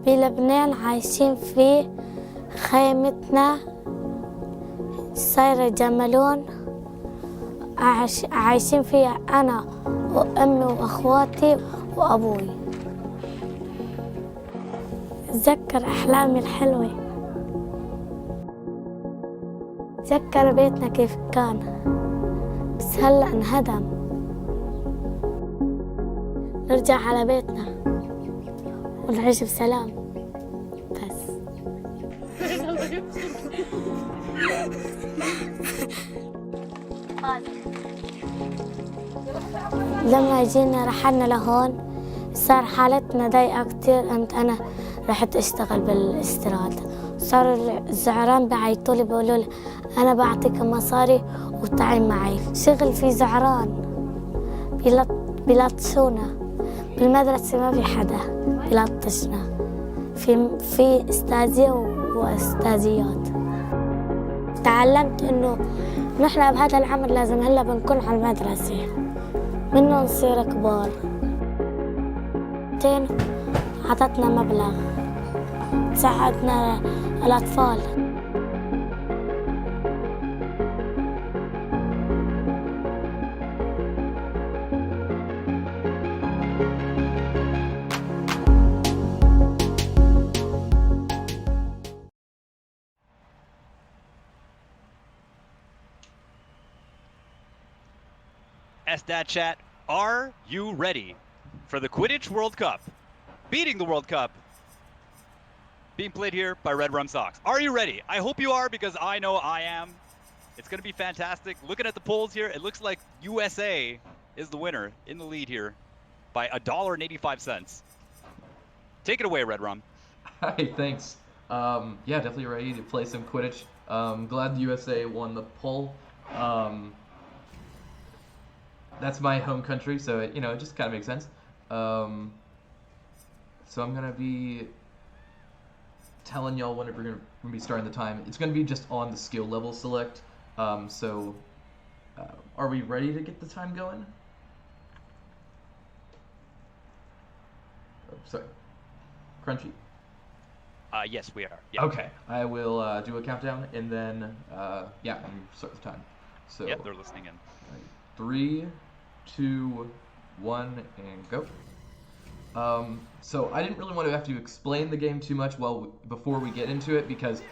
بلبنان عايشين في خيمتنا صايرة جملون عايشين فيها أنا وأمي وأخواتي وأبوي. أتذكر أحلامي الحلوة، أتذكر بيتنا كيف كان بس هلأ انهدم. نرجع على بيتنا ونعيش بسلام بس. لما جينا رحلنا لهون صار حالتنا ضيقة كتير. قمت أنا رحت أشتغل بالاستيراد. صاروا الزعران بعيطولي بيقولوا لي أنا بعطيك مصاري وتعي معي. شغل في زعران بيلطشونا بالمدرسة، ما في حدا بيلطشنا، في استاذية واستاذيات. تعلمت إنه نحن بهذا العمر لازم هلا بنكون على المدرسة منه نصير كبار. عطتنا مبلغ ساعدنا الأطفال. SDAT chat, are you ready for the Quidditch World Cup? Beating the World Cup, being played here by redrumsox. Are you ready? I hope you are, because I know I am. It's going to be fantastic. Looking at the polls here, it looks like USA is the winner, in the lead here by $1.85. Take it away, Redrum. Hi, thanks. Yeah, definitely ready to play some Quidditch. Glad the USA won the poll. That's my home country, so it just kind of makes sense. So I'm gonna be telling y'all whenever we're gonna be starting the time. It's gonna be just on the skill level select. Are we ready to get the time going? Oh, sorry, Crunchy. Yes, we are. Yeah. Okay, I will do a countdown, and then yeah, I'm start the time. So yep, they're listening in. 3, 2, 1, and go. So I didn't really want to have to explain the game too much before we get into it, because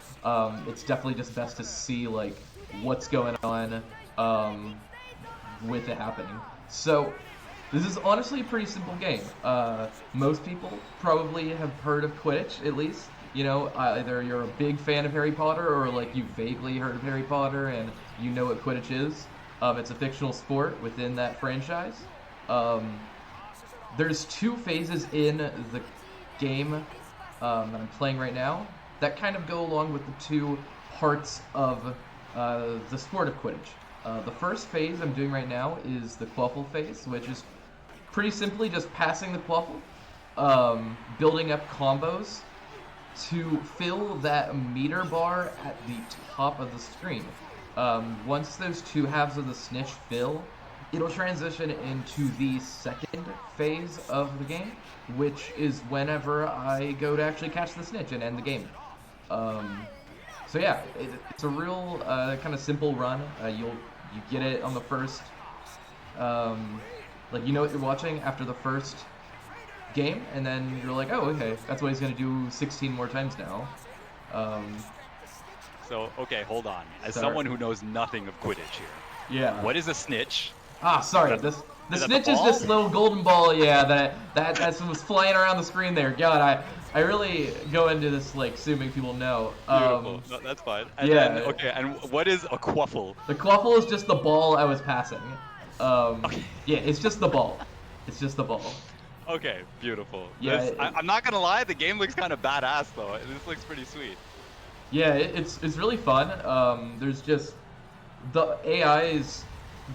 it's definitely just best to see like what's going on with it happening. So this is honestly a pretty simple game. Most people probably have heard of Quidditch, at least. Either you're a big fan of Harry Potter, or like you vaguely heard of Harry Potter and you know what Quidditch is. It's a fictional sport within that franchise. There's 2 phases in the game that I'm playing right now that kind of go along with the 2 parts of the sport of Quidditch. The first phase I'm doing right now is the Quaffle Phase, which is pretty simply just passing the Quaffle, building up combos to fill that meter bar at the top of the screen. Once those 2 halves of the snitch fill, it'll transition into the second phase of the game, which is whenever I go to actually catch the snitch and end the game. So yeah, it's a real kind of simple run. You get it on the first, like you know what you're watching after the first game, and then you're like, oh, okay, that's what he's gonna do 16 more times now. So, okay, hold on. As someone who knows nothing of Quidditch here, yeah, what is a snitch? Ah, sorry. The snitch is this little golden ball, yeah, that was flying around the screen there. God, I really go into this like assuming people know. Beautiful. No, that's fine. And yeah. Then, okay, and what is a quaffle? The quaffle is just the ball I was passing. Okay. Yeah, it's just the ball. It's just the ball. Okay, beautiful. Yeah. I'm not gonna lie, the game looks kind of badass though. This looks pretty sweet. Yeah, it's really fun. There's just the AI is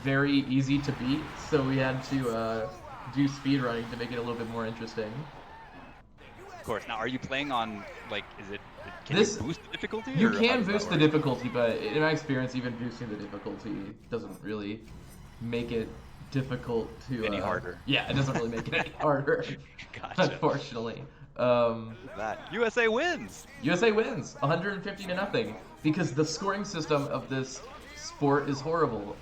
very easy to beat, so we had to do speed running to make it a little bit more interesting. Of course. Now, are you playing on like? Can you boost the difficulty? You can boost the difficulty, but in my experience, even boosting the difficulty doesn't really make it difficult to any harder. Yeah, it doesn't really make it any harder. Gotcha. Unfortunately. That USA wins. USA wins 150-0 because the scoring system of this sport is horrible.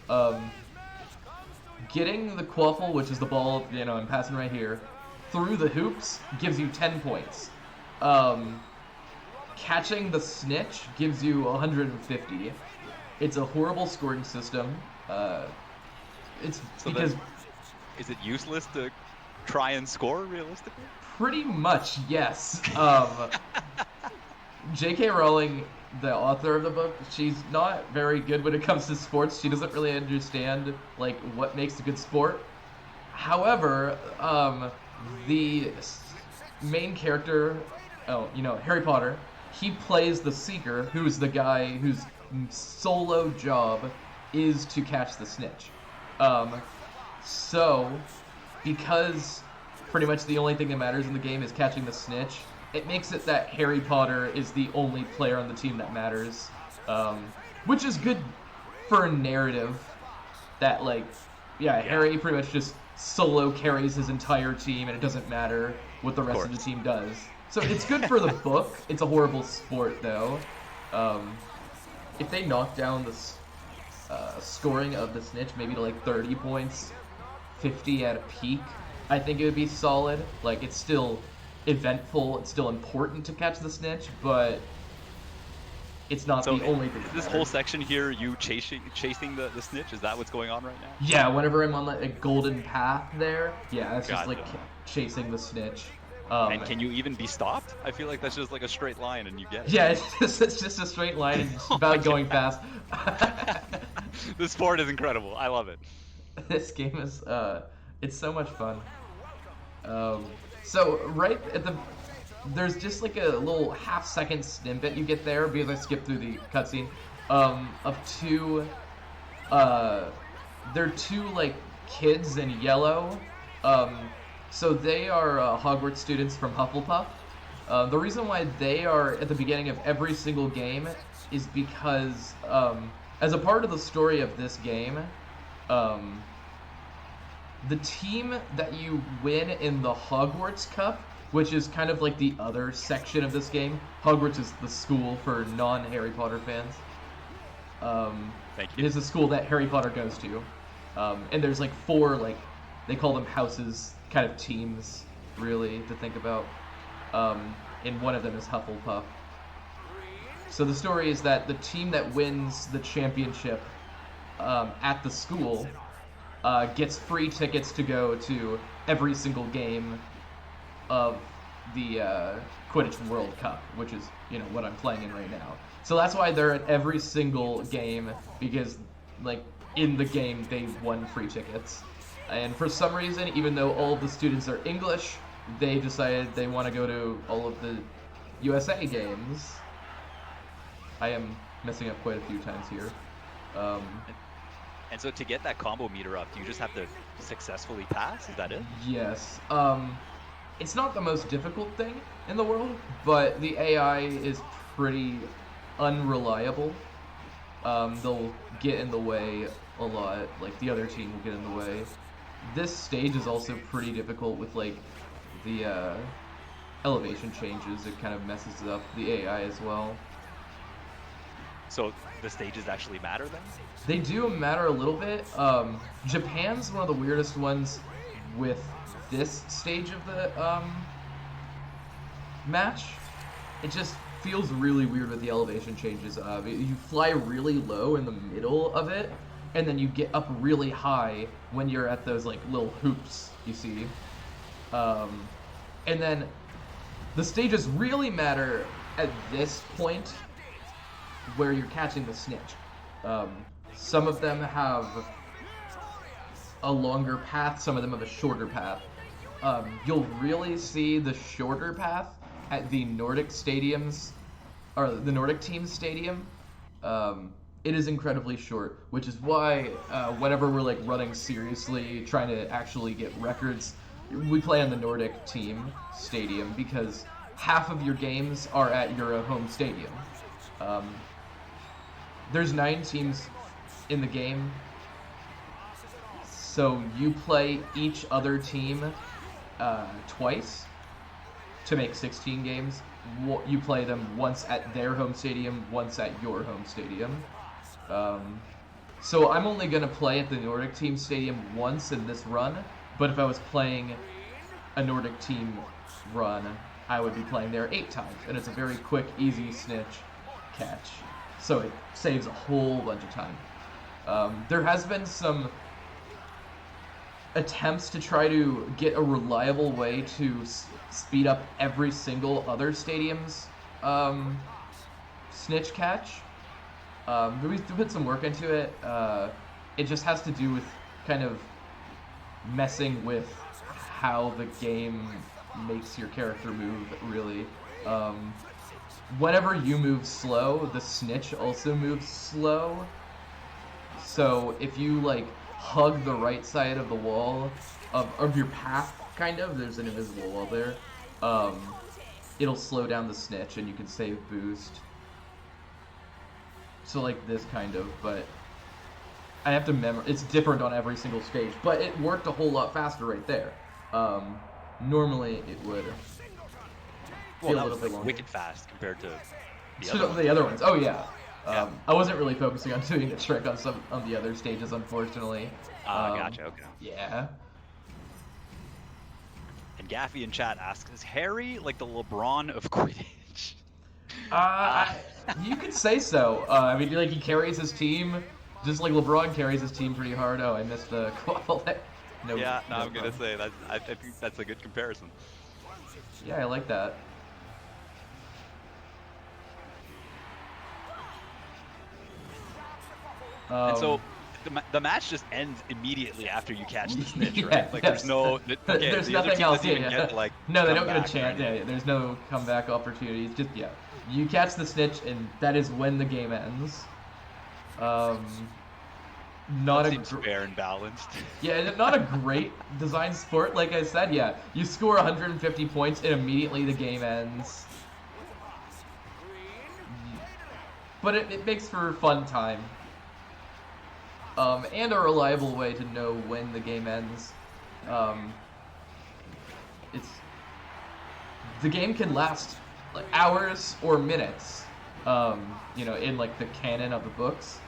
Getting the quaffle, which is the ball, I'm passing right here, through the hoops gives you 10 points. Catching the snitch gives you 150. It's a horrible scoring system. It's So because is it useless to try and score realistically? pretty much yes. J.K. Rowling, the author of the book, she's not very good when it comes to sports. She doesn't really understand what makes a good sport. However, the main character, Harry Potter, he plays the Seeker, who's the guy whose solo job is to catch the snitch. So, because pretty much the only thing that matters in the game is catching the snitch, it makes it that Harry Potter is the only player on the team that matters, which is good for a narrative that, Harry pretty much just solo carries his entire team and it doesn't matter what the rest of the team does. So it's good for the book. It's a horrible sport, though. If they knock down the scoring of the snitch maybe to 30 points, 50 at a peak, I think it would be solid. It's still eventful, it's still important to catch the snitch, but it's not the only thing. Is this whole section here you chasing the snitch? Is that what's going on right now? Yeah, whenever I'm on a golden path there, it's just chasing the snitch. And can you even be stopped? I feel like that's just a straight line and you get it. Yeah, it's just a straight line and it's about going fast. This sport is incredible. I love it. This game is, it's so much fun. So right at there's just a little half-second snippet you get there because I skipped through the cutscene, of two, they're two kids in yellow. So they are Hogwarts students from Hufflepuff. The reason why they are at the beginning of every single game is because, as a part of the story of this game, the team that you win in the Hogwarts Cup, which is kind of the other section of this game. Hogwarts is the school for non-Harry Potter fans. Thank you. It is a school that Harry Potter goes to. And there's 4, they call them houses, kind of teams, really, to think about. And one of them is Hufflepuff. So the story is that the team that wins the championship at the school gets free tickets to go to every single game of the Quidditch World Cup, which is, what I'm playing in right now. So that's why they're at every single game, because, in the game, they won free tickets. And for some reason, even though all of the students are English, they decided they want to go to all of the USA games. I am messing up quite a few times here. And so to get that combo meter up, do you just have to successfully pass? Is that it? Yes. It's not the most difficult thing in the world, but the AI is pretty unreliable. They'll get in the way a lot, the other team will get in the way. This stage is also pretty difficult with the elevation changes. It kind of messes up the AI as well. So the stages actually matter then? They do matter a little bit. Japan's one of the weirdest ones with this stage of the match. It just feels really weird with the elevation changes. You fly really low in the middle of it, and then you get up really high when you're at those little hoops you see. And then the stages really matter at this point where you're catching the snitch. Some of them have a longer path, some of them have a shorter path. You'll really see the shorter path at the Nordic stadiums, or the Nordic team's stadium. It is incredibly short, which is why whenever we're running seriously, trying to actually get records, we play on the Nordic team stadium because half of your games are at your home stadium. There's 9 teams in the game, so you play each other team twice to make 16 games. You play them once at their home stadium, once at your home stadium. So I'm only going to play at the Nordic team stadium once in this run, but if I was playing a Nordic team run, I would be playing there 8 times, and it's a very quick, easy snitch catch. So it saves a whole bunch of time. There has been some attempts to try to get a reliable way to speed up every single other stadium's snitch catch. We put some work into it. It just has to do with kind of messing with how the game makes your character move, really. Whenever you move slow, the snitch also moves slow. So if you like hug the right side of the wall of your path, kind of, there's an invisible wall there, it'll slow down the snitch and you can save boost. So like this kind of, but I have to memorize. It's different on every single stage, but it worked a whole lot faster right there. Normally it would Well, feel that a was little bit longer. wicked fast compared to The other ones. Oh yeah. Yeah. I wasn't really focusing on doing the trick on some of the other stages, unfortunately. Gotcha. Okay. Yeah. And Gaffy in chat asks, "Is Harry like the LeBron of Quidditch?" You could say so. I mean, like he carries his team, just like LeBron carries his team pretty hard. Oh, I missed the Quaffle. No, Yeah, no, no I'm gonna problem. say that. I think that's a good comparison. Yeah, I like that. And so the match just ends immediately after you catch the snitch, right? Yeah, Like yes. there's no, okay, there's the other nothing team else. doesn't even Yeah. get to, like, No, they come don't get a back or chance. anything. Yeah, there's no comeback opportunities. Just you catch the snitch, and that is when the game ends. Not That a seems fair and balanced. Yeah, not a great design sport, like I said. Yeah, you score 150 points, and immediately the game ends. But it makes for fun time. And a reliable way to know when the game ends. The game can last like hours or minutes, in like the canon of the books.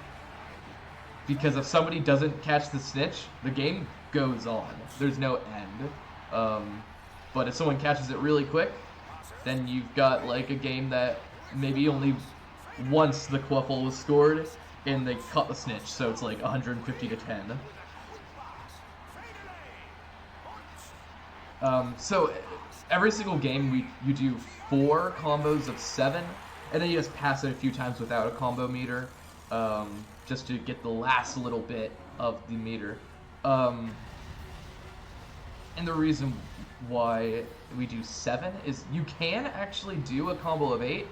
Because if somebody doesn't catch the snitch, the game goes on. There's no end. But if someone catches it really quick, then you've got like a game that maybe only once the Quaffle was scored, and they caught the snitch, so it's like 150 to 10. So every single game you do 4 combos of 7, and then you just pass it a few times without a combo meter, just to get the last little bit of the meter. And the reason why we do 7 is you can actually do a combo of 8,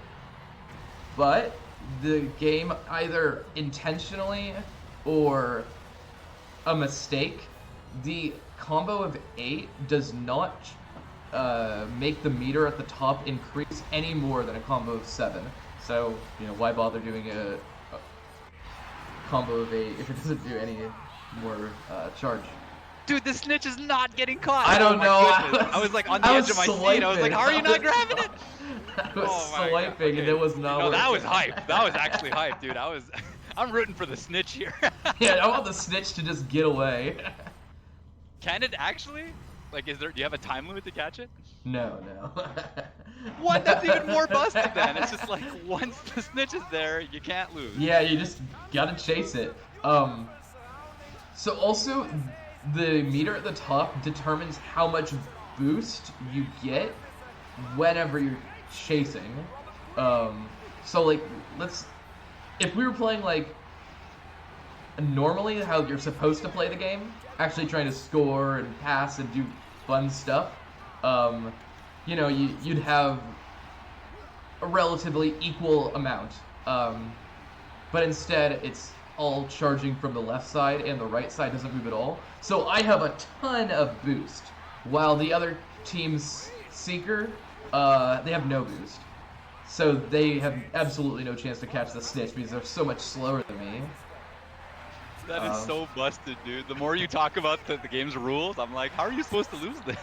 but the game either intentionally or a mistake, the combo of 8 does not make the meter at the top increase any more than a combo of 7. So, why bother doing a combo of 8 if it doesn't do any more charge? Dude, the snitch is not getting caught. I don't my know. goodness. I was like on the edge of my seat. I was like, how are you not grabbing it? I was Oh my God. swiping, and Okay. it was not No, that was working. hype. That was actually hype, dude. I'm rooting for the snitch here. Yeah, I want the snitch to just get away. Can it actually? Like, do you have a time limit to catch it? No. What? That's even more busted then. It's just like, once the snitch is there, you can't lose. Yeah, you just gotta chase it. So also, the meter at the top determines how much boost you get whenever you're chasing. So like, if we were playing like normally how you're supposed to play the game, actually trying to score and pass and do fun stuff, you'd have a relatively equal amount. But instead, it's all charging from the left side, and the right side doesn't move at all. So I have a ton of boost, while the other team's Seeker, they have no boost. So they have absolutely no chance to catch the snitch because they're so much slower than me. That is so busted, dude. The more you talk about the game's rules, I'm like, how are you supposed to lose this?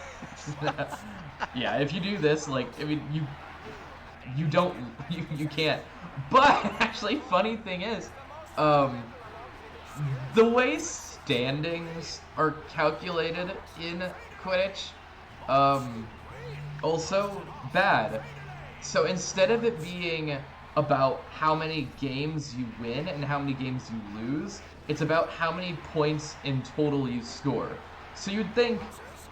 Yeah, if you do this, like, I mean, you don't, you can't. But actually, funny thing is, the way standings are calculated in Quidditch, also bad. So instead of it being about how many games you win and how many games you lose, it's about how many points in total you score. So you'd think,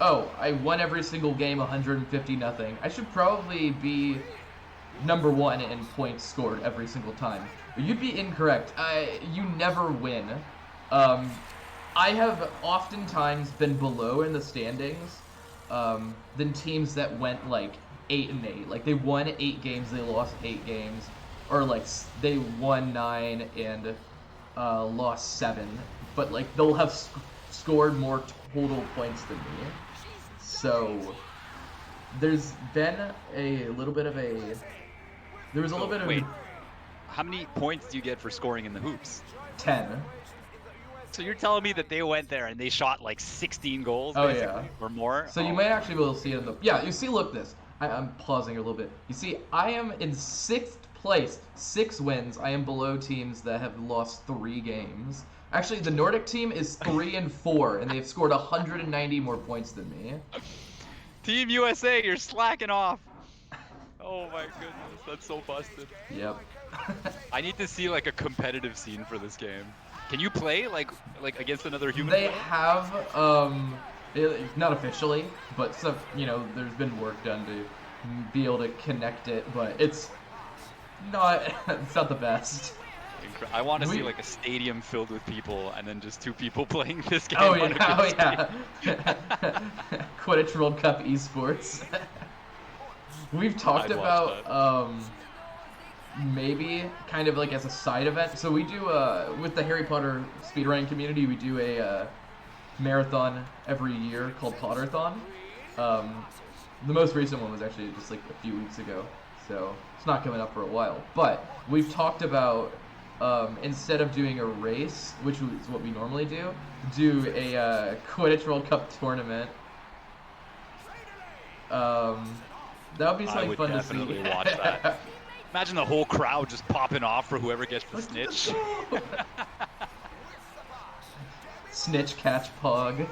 oh, I won every single game 150-0. I should probably be number one in points scored every single time. But you'd be incorrect. You never win. I have oftentimes been below in the standings than teams that went like 8-8. Like they won 8 games, they lost 8 games, or like they won 9 and lost 7. But like they'll have scored more total points than me. So there's been a little bit of a. There was a little bit of. Wait, how many points do you get for scoring in the hoops? 10. So you're telling me that they went there and they shot like 16 goals, Oh, basically, yeah. or more? So you might actually be able to see it in the. Yeah, you see, look this. I'm pausing a little bit. You see, I am in 6th place, 6 wins. I am below teams that have lost 3 games. Actually, the Nordic team is 3-4, and they've scored 190 more points than me. Team USA, you're slacking off. Oh my goodness, that's so busted. Yep. I need to see like a competitive scene for this game. Can you play like against another human? They player? have not officially, but some, you know, there's been work done to be able to connect it, but it's not the best. I want to see like a stadium filled with people and then just 2 people playing this game. Oh on a yeah, good Quidditch World Cup esports. We've talked I'd watch about maybe kind of like as a side event. So we do with the Harry Potter speedrunning community, we do a marathon every year called Potterthon. The most recent one was actually just like a few weeks ago, so it's not coming up for a while. But we've talked about instead of doing a race, which is what we normally do a Quidditch World Cup tournament. That would be something fun to see. I would definitely watch that. Imagine the whole crowd just popping off for whoever gets the snitch. Snitch catch pog.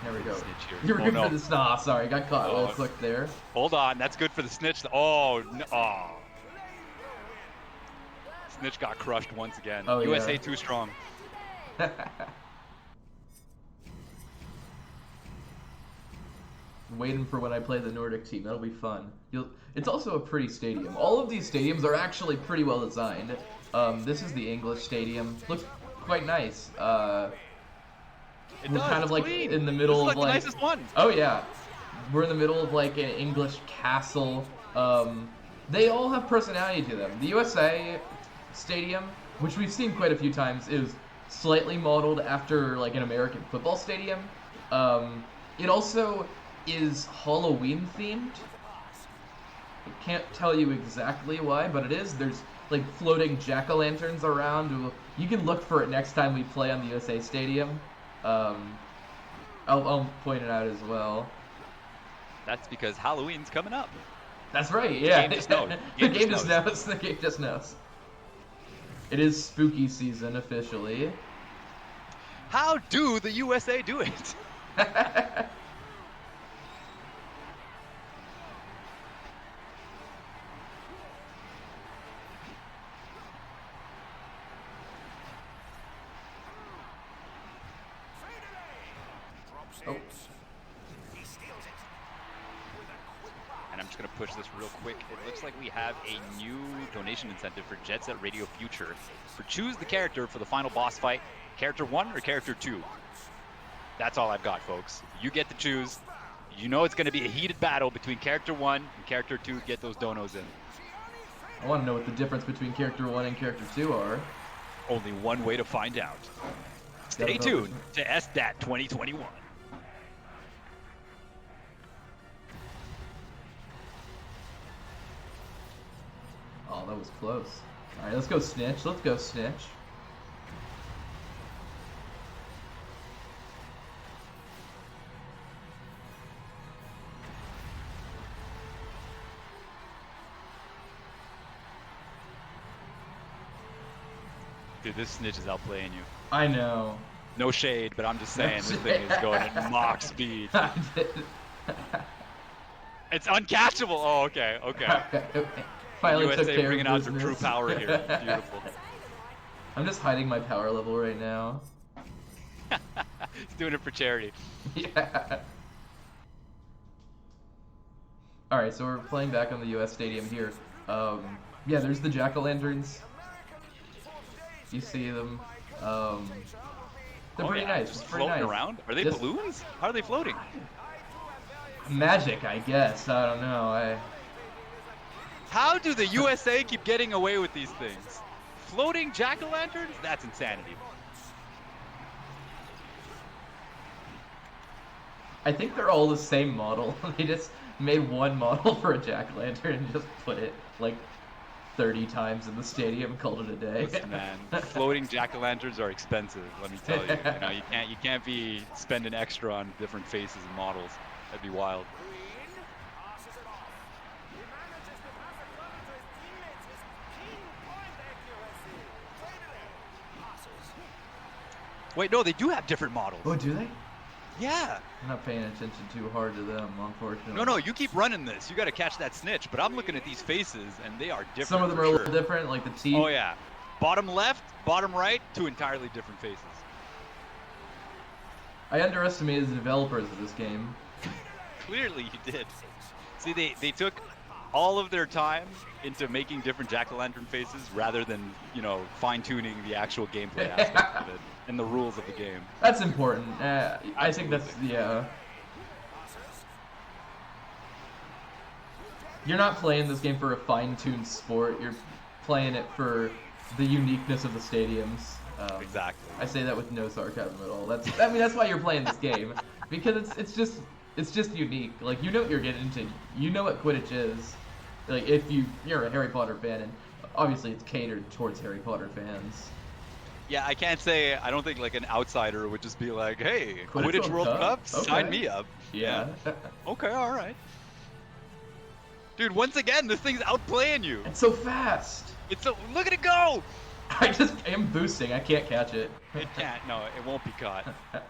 There we go. You were good for the snot. Sorry, got caught real quick there. Hold on, that's good for the snitch. Oh, no. Oh. Snitch got crushed once again. Oh, USA yeah. too strong. Waiting for when I play the Nordic team. That'll be fun. It's also a pretty stadium. All of these stadiums are actually pretty well designed. This is the English stadium. Looks quite nice. We're kind of like clean. in the middle this is of like like. the nicest one. Oh yeah, we're in the middle of like an English castle. They all have personality to them. The USA stadium, which we've seen quite a few times, is slightly modeled after like an American football stadium. It also is Halloween themed. I can't tell you exactly why, but it is. There's like floating jack-o'-lanterns around. You can look for it next time we play on the USA stadium. I'll point it out as well. That's because Halloween's coming up. That's right, yeah. The game just knows. The game just knows. The game just knows. It is spooky season officially. How do the USA do it? Oh. And I'm just going to push this real quick. It looks like we have a new donation incentive for Jet Set Radio Future. For choose the character for the final boss fight, character 1 or character 2. That's all I've got, folks. You get to choose. You know it's going to be a heated battle between character 1 and character 2. Get those donos in. I want to know what the difference between character 1 and character 2 are. Only one way to find out. Stay tuned to SDAT 2021. Oh, that was close. Alright, let's go Snitch. Let's go Snitch. Dude, this Snitch is outplaying you. I know. No shade, but I'm just saying this thing is going at mock speed. I did. It's uncatchable. Oh, okay, okay. Finally took USA care bringing of out some business. true power here. Beautiful. I'm just hiding my power level right now. He's doing it for charity. Yeah. Alright, so we're playing back on the US Stadium here. Yeah, there's the jack-o'-lanterns. You see them. They're pretty nice. Just Pretty floating nice. around? Are they balloons? How are they floating? Magic, I guess. I don't know. How do the USA keep getting away with these things? Floating jack-o'-lanterns? That's insanity. I think they're all the same model. They just made one model for a jack-o'-lantern and just put it like 30 times in the stadium and called it a day. Listen, man, floating jack-o'-lanterns are expensive. Let me tell you. You know, you can't be spending extra on different faces and models. That'd be wild. Wait, no, they do have different models. Oh, do they? Yeah. I'm not paying attention too hard to them, unfortunately. No, you keep running this. You got to catch that snitch. But I'm looking at these faces, and they are different. Some of them are a little different, like the teeth. Oh, yeah. Bottom left, bottom right, two entirely different faces. I underestimated the developers of this game. Clearly you did. See, they took all of their time into making different jack-o'-lantern faces rather than, you know, fine-tuning the actual gameplay aspect of it and the rules of the game. That's important. I think that's, yeah. You're not playing this game for a fine-tuned sport. You're playing it for the uniqueness of the stadiums. Exactly. I say that with no sarcasm at all. That's why you're playing this game, because it's just unique. Like, you know what you're getting into. You know what Quidditch is. Like, if you're a Harry Potter fan, and obviously it's catered towards Harry Potter fans. Yeah, I can't say. I don't think like an outsider would just be like, "Hey, Quidditch World Cup, okay. sign me up." Yeah. Okay, all right. Dude, once again, this thing's outplaying you. It's so fast. Look at it go. I just am boosting. I can't catch it. It can't. No, it won't be caught. Oh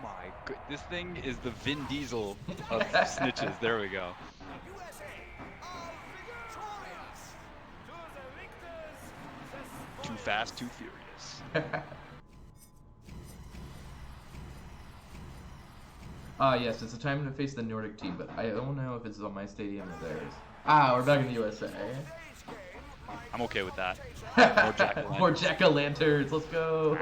my god, this thing is the Vin Diesel of snitches. There we go. Too fast, too furious. Yes, it's the time to face the Nordic team, but I don't know if it's on my stadium or theirs. We're back in the USA. I'm okay with that. More jack-o'-lanterns. More jack-o'-lanterns, let's go!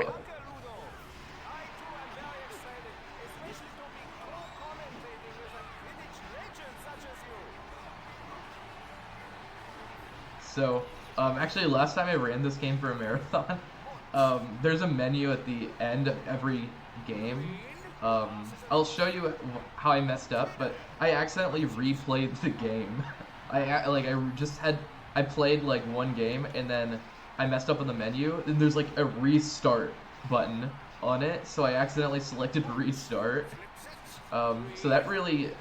So, actually last time I ran this game for a marathon, there's a menu at the end of every game. I'll show you how I messed up, but I accidentally replayed the game. I played like one game and then I messed up on the menu, and there's like a restart button on it, so I accidentally selected restart. So that really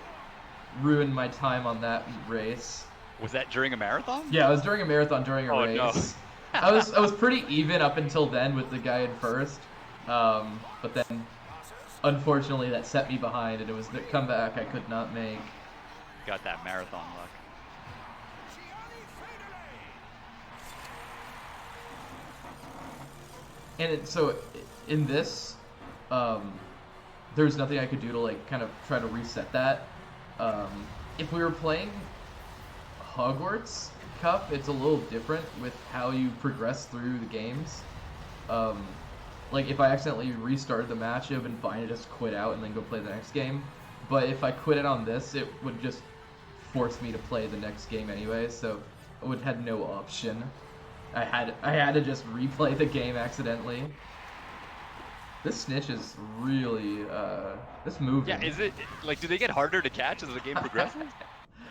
ruined my time on that race. Was that during a marathon? Yeah, it was during a marathon during a race. No. I was pretty even up until then with the guy in first, but then unfortunately that set me behind, and it was the comeback I could not make. Got that marathon luck. And so in this, there's nothing I could do to like kind of try to reset that. If we were playing Hogwarts Cup, it's a little different with how you progress through the games. Like if I accidentally restarted the match, it would have been fine to just quit out and then go play the next game. But if I quit it on this, it would just force me to play the next game anyway, so I would have no option. I had to just replay the game accidentally. This snitch is really this moving. Yeah, is it like, do they get harder to catch as the game progresses?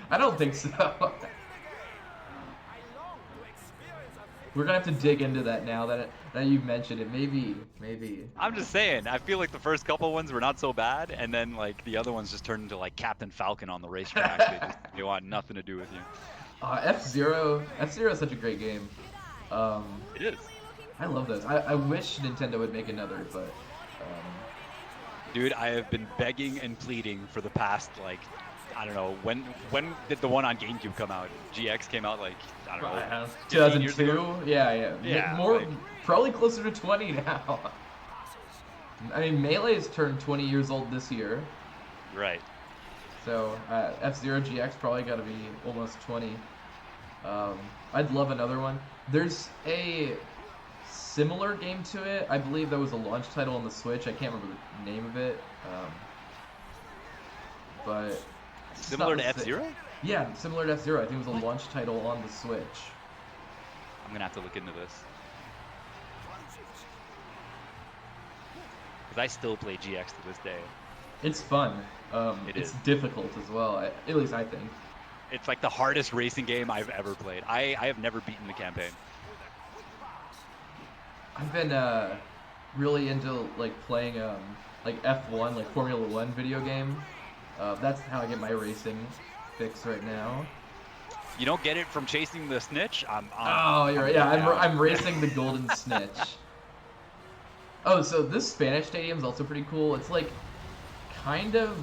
I don't think so. We're gonna have to dig into that now that you've mentioned it. Maybe. I'm just saying, I feel like the first couple ones were not so bad, and then like the other ones just turned into like Captain Falcon on the racetrack. They want nothing to do with you. F-Zero is such a great game. It is. I love those. I wish Nintendo would make another, but dude, I have been begging and pleading for the past, like, I don't know, when did the one on GameCube come out? GX came out like, I don't know, 2002. Yeah. More, like, probably closer to 20 now. I mean, Melee's turned 20 years old this year. Right. So F-Zero GX probably got to be almost 20. I'd love another one. There's a similar game to it. I believe that was a launch title on the Switch. I can't remember the name of it. But similar to F-Zero? Yeah, similar to F-Zero. I think it was a launch title on the Switch. I'm gonna have to look into this. Because I still play GX to this day. It's fun. It's difficult as well, at least I think. It's like the hardest racing game I've ever played. I have never beaten the campaign. I've been really into like playing like F1, like Formula 1 video game. That's how I get my racing fix right now. You don't get it from chasing the snitch? Oh, you're right. Yeah, I'm racing the golden snitch. Oh, so this Spanish stadium is also pretty cool. It's like kind of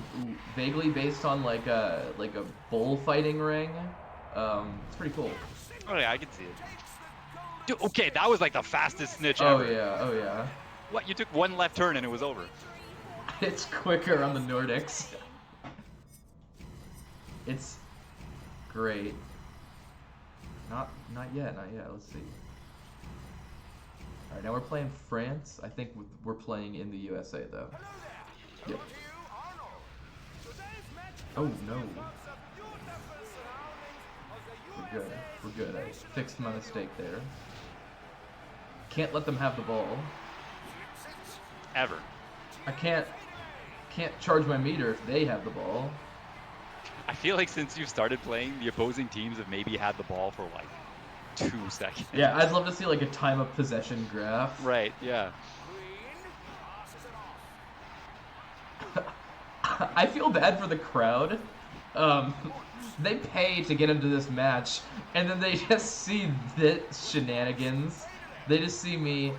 vaguely based on like a bullfighting ring. It's pretty cool. Oh yeah, I can see it. Dude, okay, that was like the fastest snitch Oh ever. Oh yeah. What? You took one left turn and it was over. It's quicker on the Nordics. It's great. Not yet. Let's see. All right, now we're playing France. I think we're playing in the USA though. Yep. Oh no. We're good. I fixed my mistake there. Can't let them have the ball. Ever. I can't charge my meter if they have the ball. I feel like since you started playing, the opposing teams have maybe had the ball for like 2 seconds. Yeah, I'd love to see like a time of possession graph. Right, yeah. I feel bad for the crowd. They pay to get into this match, and then they just see this shenanigans. They just see me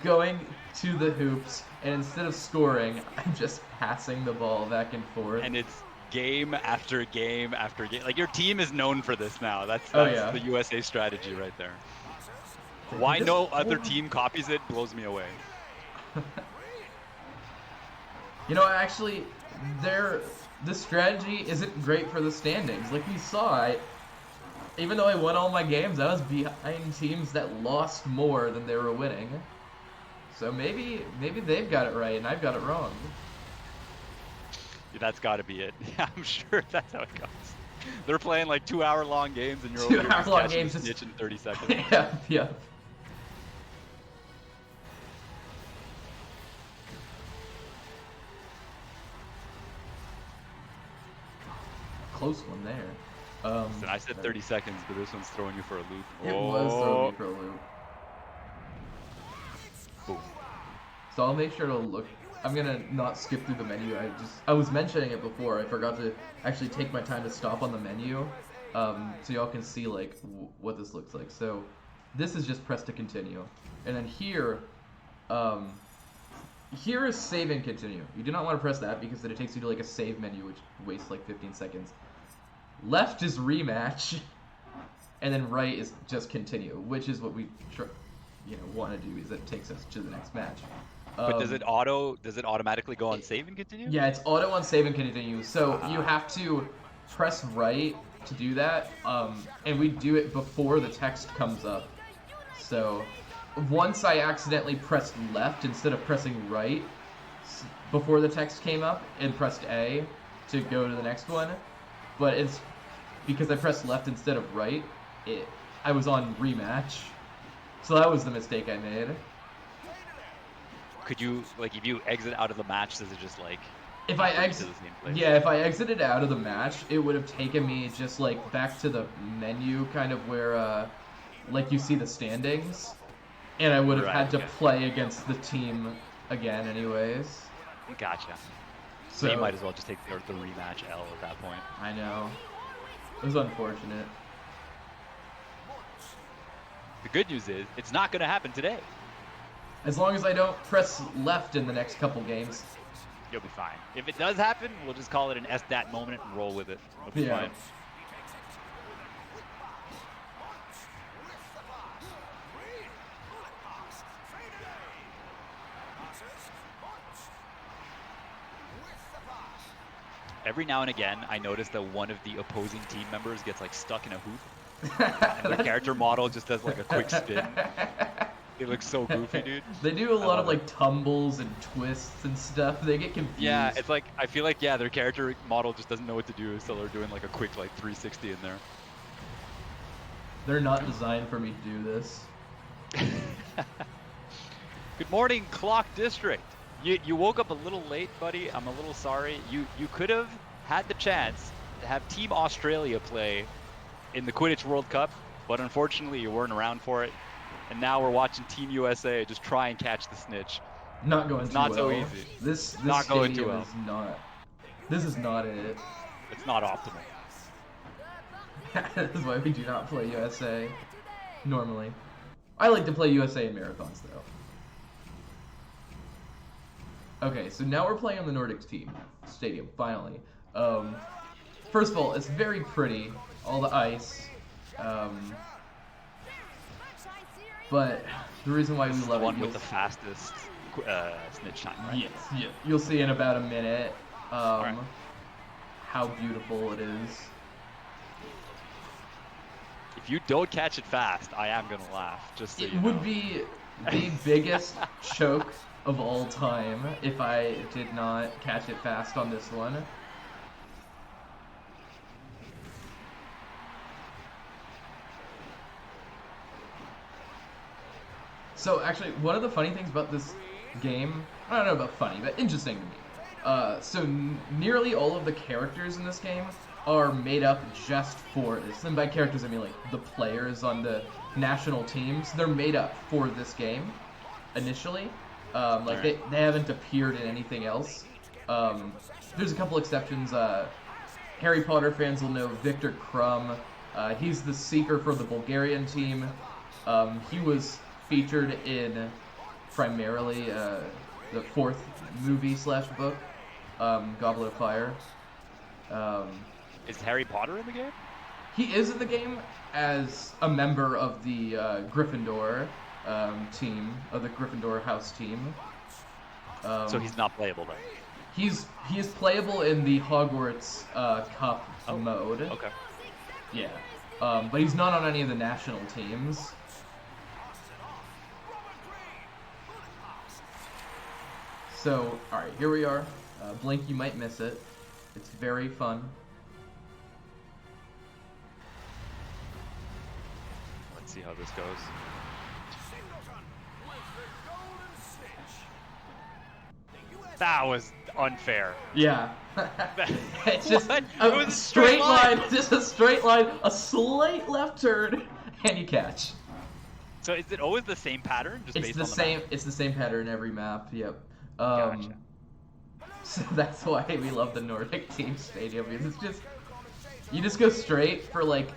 going to the hoops, and instead of scoring, I'm just passing the ball back and forth. And it's game after game after game. Like, your team is known for this now. That's yeah. the USA strategy right there. Why no other team copies it blows me away. You know, actually, the strategy isn't great for the standings. Like we saw, even though I won all my games, I was behind teams that lost more than they were winning. So maybe they've got it right and I've got it wrong. Yeah, that's got to be it. Yeah, I'm sure that's how it goes. They're playing like 2-hour-long games and you're over here just catching the snitch in 30 seconds. Yeah. Close one there. Listen, I said 30 seconds, but this one's throwing you for a loop. It was throwing me for a loop. Boom. So I'll make sure to look. I'm gonna not skip through the menu. I was mentioning it before. I forgot to actually take my time to stop on the menu, so y'all can see like what this looks like. So this is just press to continue, and then here is save and continue. You do not want to press that because then it takes you to like a save menu, which wastes like 15 seconds. Left is rematch, and then right is just continue, which is what we want to do. Is that it takes us to the next match. But does it automatically go on save and continue? Yeah, it's auto on save and continue. So you have to press right to do that, and we do it before the text comes up. So once I accidentally pressed left instead of pressing right before the text came up and pressed A to go to the next one, but it's because I pressed left instead of right, I was on rematch, So that was the mistake I made. Could you, like, if you exit out of the match, does it just, like, If I bring you to exit, the same place? yeah, if I exited out of the match, it would have taken me just like back to the menu, kind of where, like you see the standings, and I would have Right, had to okay. play against the team again, anyways. Gotcha. So So you might as well just take the rematch L at that point. I know. It was unfortunate. The good news is, it's not going to happen today. As long as I don't press left in the next couple games. You'll be fine. If it does happen, we'll just call it an SDAT moment and roll with it. It'll be Yeah. fine. Every now and again, I notice that one of the opposing team members gets like stuck in a hoop. And their character model just does like a quick spin. It looks so goofy, dude. They do a lot of love it. like tumbles and twists and stuff. They get confused. Yeah, it's like, I feel like, yeah, their character model just doesn't know what to do, so they're doing like a quick like 360 in there. They're not designed for me to do this. Good morning, Clock District. You woke up a little late, buddy. I'm a little sorry. You could have had the chance to have Team Australia play in the Quidditch World Cup, but unfortunately you weren't around for it. And now we're watching Team USA just try and catch the snitch. Not going It's too not well. so easy. This Not going too stadium well. is not. This is not it. It's not optimal. This is why we do not play USA normally. I like to play USA in marathons though. Okay, so now we're playing on the Nordic stadium, finally. First of all, it's very pretty, all the ice. But the reason why we This is love the it, one with the fastest snitch time, right? yes, yeah, you'll see in about a minute Alright. how beautiful it is. If you don't catch it fast, I am gonna laugh. Just so It you know. would be the biggest choke of all time if I did not catch it fast on this one. So actually, one of the funny things about this game, I don't know about funny, but interesting to me. So nearly all of the characters in this game are made up just for this. And by characters, I mean like the players on the national teams. They're made up for this game initially. Like they haven't appeared in anything else. There's a couple exceptions. Harry Potter fans will know Victor Crumb. He's the seeker for the Bulgarian team. He was featured in primarily the fourth movie/book, Goblet of Fire. Is Harry Potter in the game? He is in the game as a member of the Gryffindor team, of the Gryffindor house team. So he's not playable then? He is playable in the Hogwarts Cup mode. Okay. Yeah, but he's not on any of the national teams. So, alright, here we are. Blink, you might miss it. It's very fun. Let's see how this goes. That was unfair. Yeah. It's just What? a It was a straight straight line. line. Just a straight line, a slight left turn, and you catch. So is it always the same pattern? Just It's based the on the same. map? It's the same pattern every map. Yep. Gotcha. So that's why we love the Nordic team stadium, because it's just you just go straight for like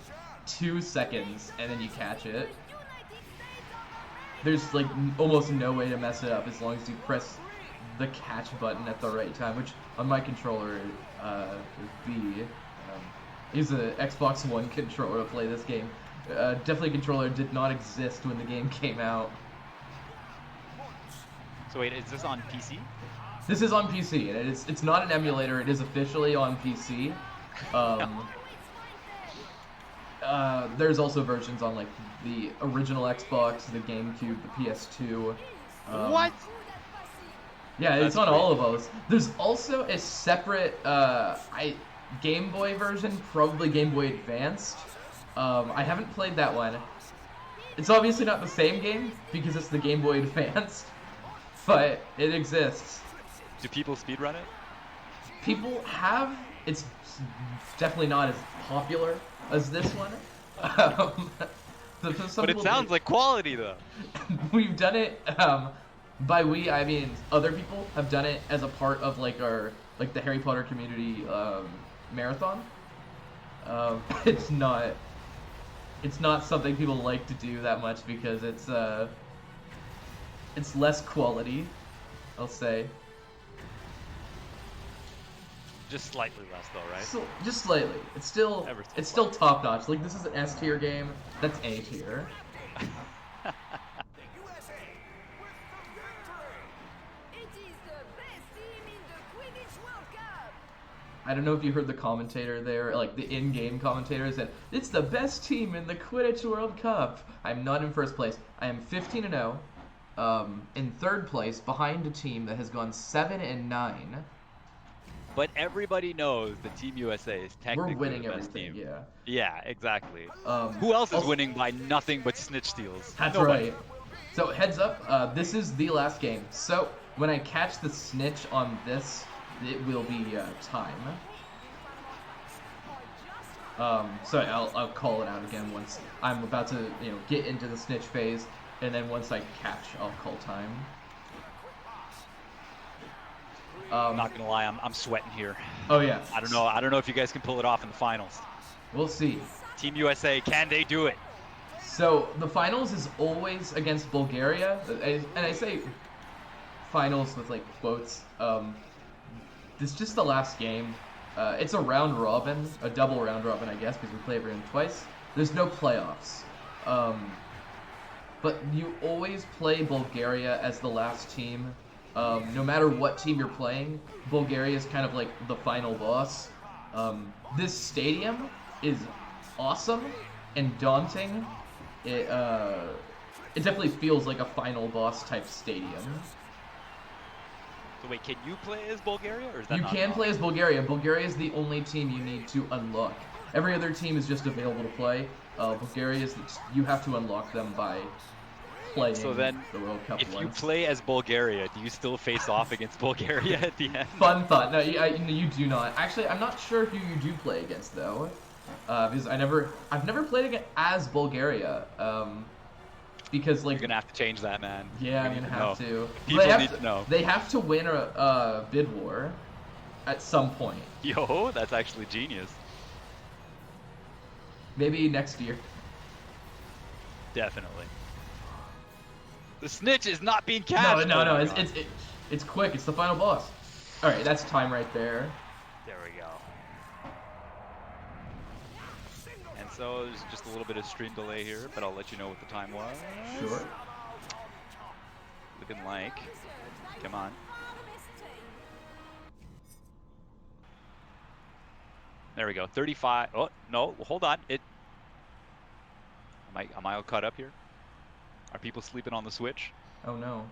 2 seconds and then you catch it. There's like almost no way to mess it up as long as you press the catch button at the right time, which on my controller is B. Use an Xbox One controller to play this game. Definitely controller did not exist when the game came out. So wait, is this on PC? This is on PC, and it's not an emulator. It is officially on PC. There's also versions on like the original Xbox, the GameCube, the PS2. What? Yeah, it's That's on great. all of those. There's also a separate Game Boy version, probably Game Boy Advanced. I haven't played that one. It's obviously not the same game because it's the Game Boy Advance, but it exists. Do people speedrun it? People have. It's definitely not as popular as this one. Um, But it sounds like quality though. We've done it. By we, I mean other people have done it as a part of like our the Harry Potter community marathon. It's not something people like to do that much because it's less quality, I'll say. Just slightly less though, right? So, just slightly. It's still top notch. Like this is an S tier game. That's A tier. I don't know if you heard the commentator there, like the in-game commentator said, "It's the best team in the Quidditch World Cup." I'm not in first place. I am 15-0, in third place behind a team that has gone 7-9. But everybody knows that Team USA is technically We're winning the best everything, team. yeah. Yeah, exactly. Who else is winning by nothing but snitch steals? That's Nobody. right. So heads up, this is the last game. So when I catch the snitch on this, it will be time. So I'll call it out again once I'm about to get into the snitch phase, and then once I catch, I'll call time. I'm not gonna lie, I'm sweating here. Oh yeah. I don't know if you guys can pull it off in the finals. We'll see. Team USA, can they do it? So the finals is always against Bulgaria, and I say finals with like quotes. This is just the last game. It's a round robin, a double round robin, I guess, because we play every round twice. There's no playoffs. But you always play Bulgaria as the last team. No matter what team you're playing, Bulgaria is kind of like the final boss. This stadium is awesome and daunting. It definitely feels like a final boss type stadium. So wait, can you play as Bulgaria, or is that You not can allowed? play as Bulgaria. Bulgaria is the only team you need to unlock. Every other team is just available to play. Bulgaria is you have to unlock them by playing So then, the World Cup if you once. play as Bulgaria, do you still face off against Bulgaria at the end? Fun thought. No, you do not. Actually, I'm not sure who you do play against though, because I've never played as Bulgaria. Because like You're gonna have to change that, man. yeah, We I'm need gonna to have know. to. People They need to know. They have to win a bid war at some point. Yo, that's actually genius. Maybe next year. Definitely. The snitch is not being catched. No. Oh my God. It's quick. It's the final boss. All right, that's time right there. There we go. And so there's just a little bit of stream delay here, but I'll let you know what the time was. Sure. Looking like. Come on. There we go. 35. Oh no, hold on. Am I all caught up here? Are people sleeping on the Switch? Oh no.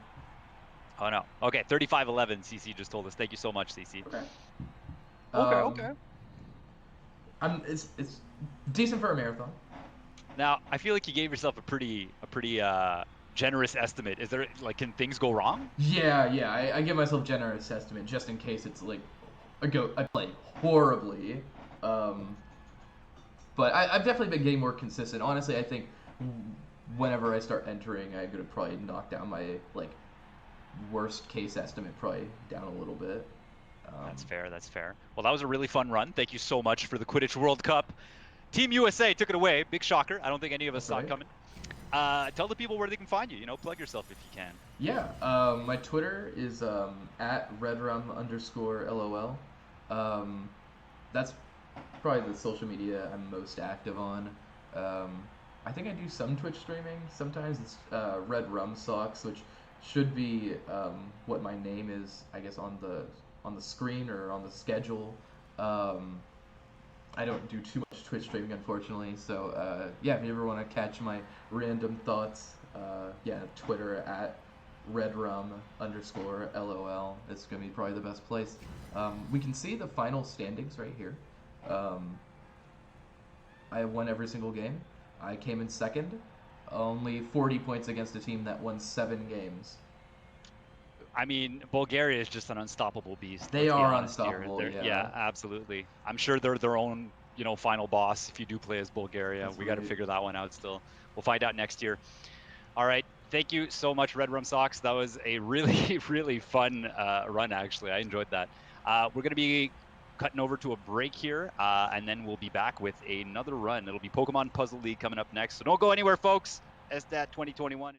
Oh no. Okay, 35-11. CC just told us. Thank you so much, CC. Okay. Okay. It's decent for a marathon. Now, I feel like you gave yourself a pretty generous estimate. Is there can things go wrong? Yeah. I give myself generous estimate just in case it's like I play horribly. But I've definitely been getting more consistent. Honestly, I think whenever I start entering, I could probably knock down my worst case estimate probably down a little bit. That's fair. That's fair. Well, that was a really fun run. Thank you so much for the Quidditch World Cup. Team USA took it away. Big shocker. I don't think any of us saw it coming. Tell the people where they can find you. Plug yourself if you can. Yeah. My Twitter is at redrum_LOL. That's probably the social media I'm most active on. I think I do some Twitch streaming. Sometimes it's redrumsox, which should be what my name is, I guess, on the screen or on the schedule. I don't do too much Twitch streaming, unfortunately. So yeah, if you ever want to catch my random thoughts, yeah, Twitter at redrum_LOL. It's gonna be probably the best place. We can see the final standings right here. I have won every single game. I came in second. only 40 points against a team that won 7 games. I mean, Bulgaria is just an unstoppable beast. They let's be are honest here. unstoppable, yeah. Yeah, absolutely. I'm sure they're their own, final boss if you do play as Bulgaria. That's We got to right. figure that one out still. We'll find out next year. All right. Thank you so much, redrumsox. That was a really, really fun run, actually. I enjoyed that. We're going to be cutting over to a break here, and then we'll be back with another run. It'll be Pokemon Puzzle League coming up next. So don't go anywhere, folks. SDAT 2021.